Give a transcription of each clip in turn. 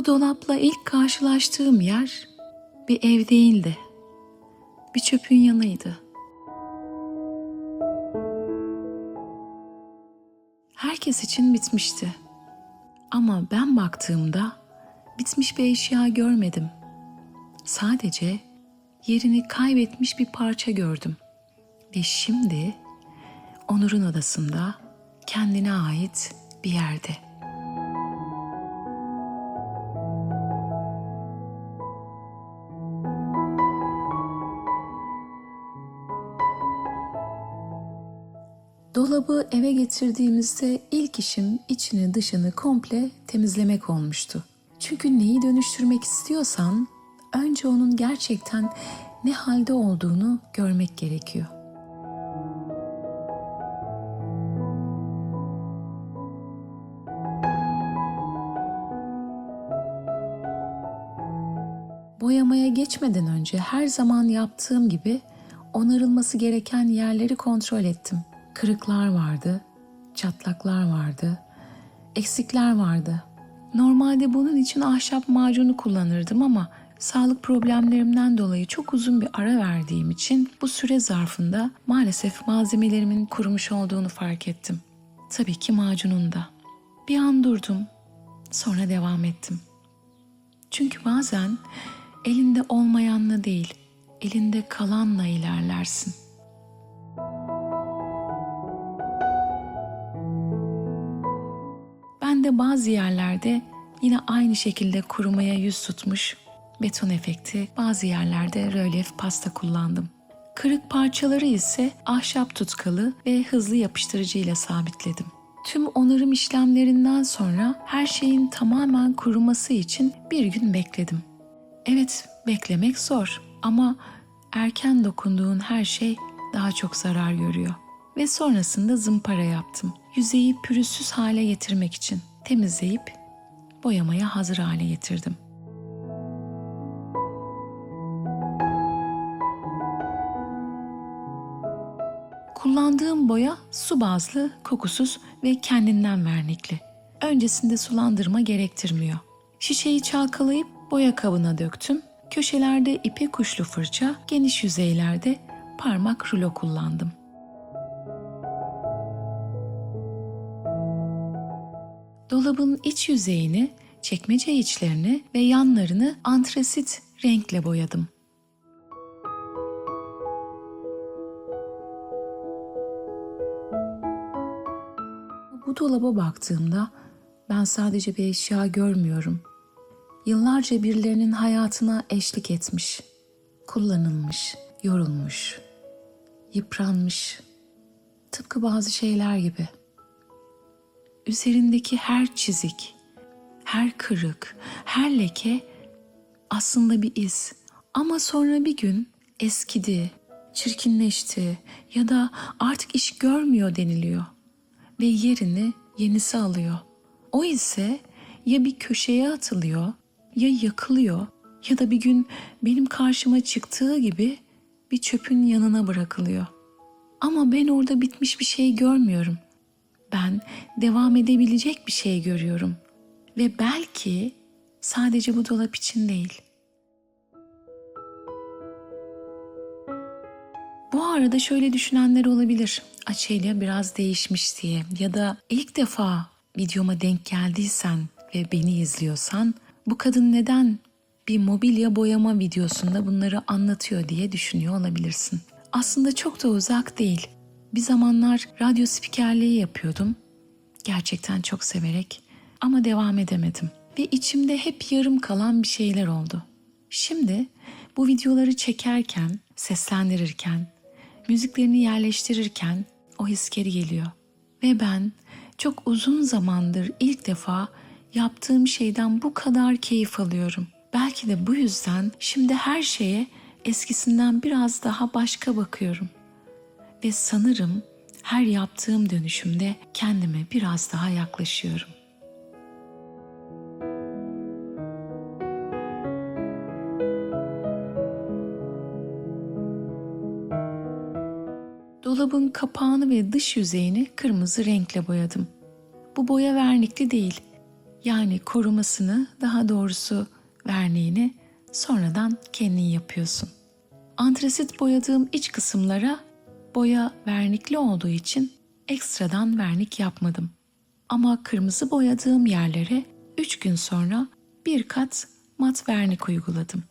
Bu dolapla ilk karşılaştığım yer bir ev değildi. Bir çöpün yanıydı. Herkes için bitmişti. Ama ben baktığımda bitmiş bir eşya görmedim. Sadece yerini kaybetmiş bir parça gördüm. Ve şimdi Onur'un odasında kendine ait bir yerde. Dolabı eve getirdiğimizde ilk işim içini dışını komple temizlemek olmuştu. Çünkü neyi dönüştürmek istiyorsan önce onun gerçekten ne halde olduğunu görmek gerekiyor. Boyamaya geçmeden önce her zaman yaptığım gibi onarılması gereken yerleri kontrol ettim. Kırıklar vardı, çatlaklar vardı, eksikler vardı. Normalde bunun için ahşap macunu kullanırdım ama sağlık problemlerimden dolayı çok uzun bir ara verdiğim için bu süre zarfında maalesef malzemelerimin kurumuş olduğunu fark ettim. Tabii ki macunun da. Bir an durdum, sonra devam ettim. Çünkü bazen elinde olmayanla değil, elinde kalanla ilerlersin. Ben de bazı yerlerde yine aynı şekilde kurumaya yüz tutmuş beton efekti, bazı yerlerde rölyef pasta kullandım. Kırık parçaları ise ahşap tutkalı ve hızlı yapıştırıcı ile sabitledim. Tüm onarım işlemlerinden sonra her şeyin tamamen kuruması için bir gün bekledim. Evet, beklemek zor ama erken dokunduğun her şey daha çok zarar görüyor. Ve sonrasında zımpara yaptım. Yüzeyi pürüzsüz hale getirmek için temizleyip boyamaya hazır hale getirdim. Kullandığım boya su bazlı, kokusuz ve kendinden vernikli. Öncesinde sulandırma gerektirmiyor. Şişeyi çalkalayıp boya kabına döktüm. Köşelerde ipek uçlu fırça, geniş yüzeylerde parmak rulo kullandım. Dolabın iç yüzeyini, çekmece içlerini ve yanlarını antresit renkle boyadım. Bu dolaba baktığımda ben sadece bir eşya görmüyorum. Yıllarca birilerinin hayatına eşlik etmiş, kullanılmış, yorulmuş, yıpranmış. Tıpkı bazı şeyler gibi. Üzerindeki her çizik, her kırık, her leke aslında bir iz. Ama sonra bir gün eskidi, çirkinleşti ya da artık iş görmüyor deniliyor ve yerini yenisi alıyor. O ise ya bir köşeye atılıyor, ya yakılıyor ya da bir gün benim karşıma çıktığı gibi bir çöpün yanına bırakılıyor. Ama ben orada bitmiş bir şey görmüyorum. Ben devam edebilecek bir şey görüyorum. Ve belki sadece bu dolap için değil. Bu arada şöyle düşünenler olabilir. Açelya biraz değişmiş diye ya da ilk defa videoma denk geldiysen ve beni izliyorsan bu kadın neden bir mobilya boyama videosunda bunları anlatıyor diye düşünüyor olabilirsin. Aslında çok da uzak değil. Bir zamanlar radyo spikerliği yapıyordum. Gerçekten çok severek ama devam edemedim. Ve içimde hep yarım kalan bir şeyler oldu. Şimdi bu videoları çekerken, seslendirirken, müziklerini yerleştirirken o his geri geliyor. Ve ben çok uzun zamandır ilk defa yaptığım şeyden bu kadar keyif alıyorum. Belki de bu yüzden şimdi her şeye eskisinden biraz daha başka bakıyorum. Ve sanırım her yaptığım dönüşümde kendime biraz daha yaklaşıyorum. Dolabın kapağını ve dış yüzeyini kırmızı renkle boyadım. Bu boya vernikli değil, Yani korumasını, daha doğrusu verniğini sonradan kendin yapıyorsun. Antrasit boyadığım iç kısımlara boya vernikli olduğu için ekstradan vernik yapmadım. Ama kırmızı boyadığım yerlere 3 gün sonra bir kat mat vernik uyguladım.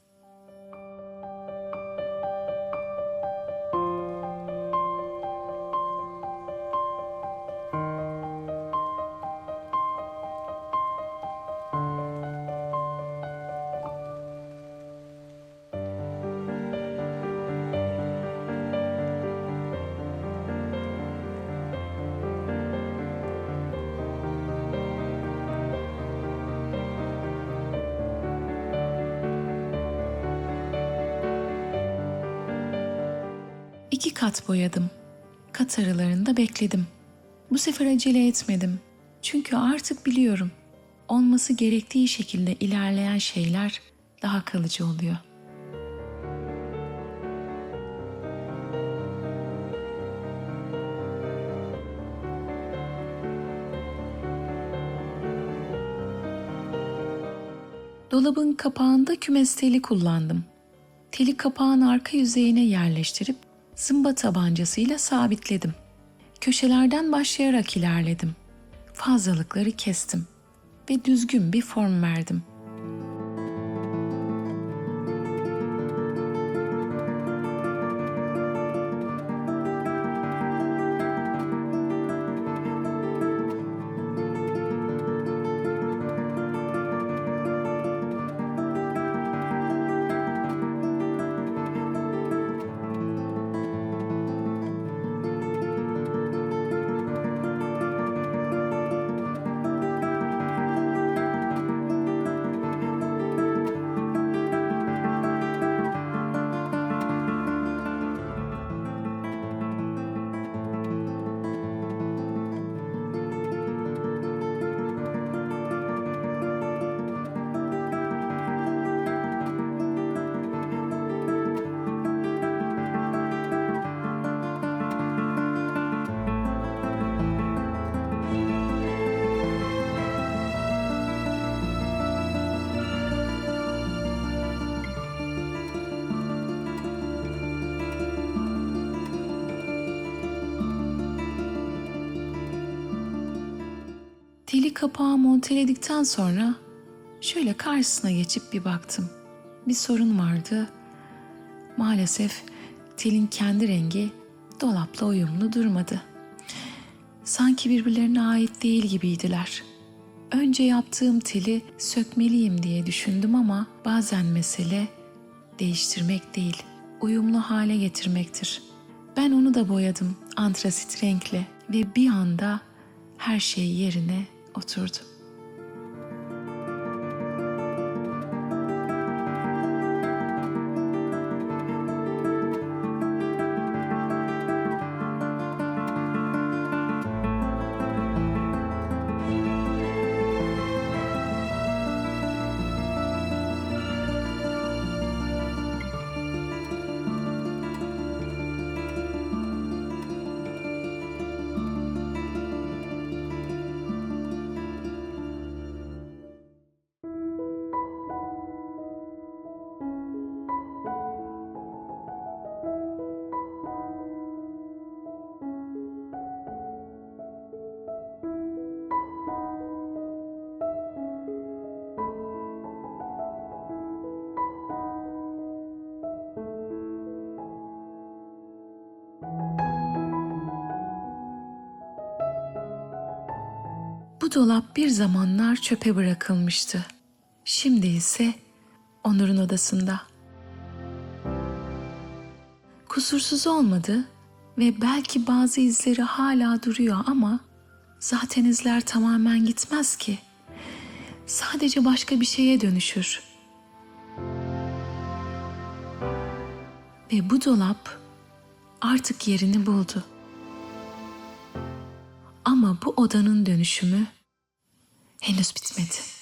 İki kat boyadım. Kat aralarında bekledim. Bu sefer acele etmedim. Çünkü artık biliyorum. Olması gerektiği şekilde ilerleyen şeyler daha kalıcı oluyor. Dolabın kapağında kümes teli kullandım. Teli kapağın arka yüzeyine yerleştirip zımba tabancasıyla sabitledim. Köşelerden başlayarak ilerledim. Fazlalıkları kestim ve düzgün bir form verdim. Teli kapağı monteledikten sonra şöyle karşısına geçip bir baktım. Bir sorun vardı. Maalesef telin kendi rengi dolapla uyumlu durmadı. Sanki birbirlerine ait değil gibiydiler. Önce yaptığım teli sökmeliyim diye düşündüm ama bazen mesele değiştirmek değil, uyumlu hale getirmektir. Ben onu da boyadım antrasit renkle ve bir anda her şey yerine oturdu. Bu dolap bir zamanlar çöpe bırakılmıştı. Şimdi ise Onur'un odasında. Kusursuz olmadı ve belki bazı izleri hala duruyor ama zaten izler tamamen gitmez ki. Sadece başka bir şeye dönüşür. Ve bu dolap artık yerini buldu. Ama bu odanın dönüşümü henüz bitmedi.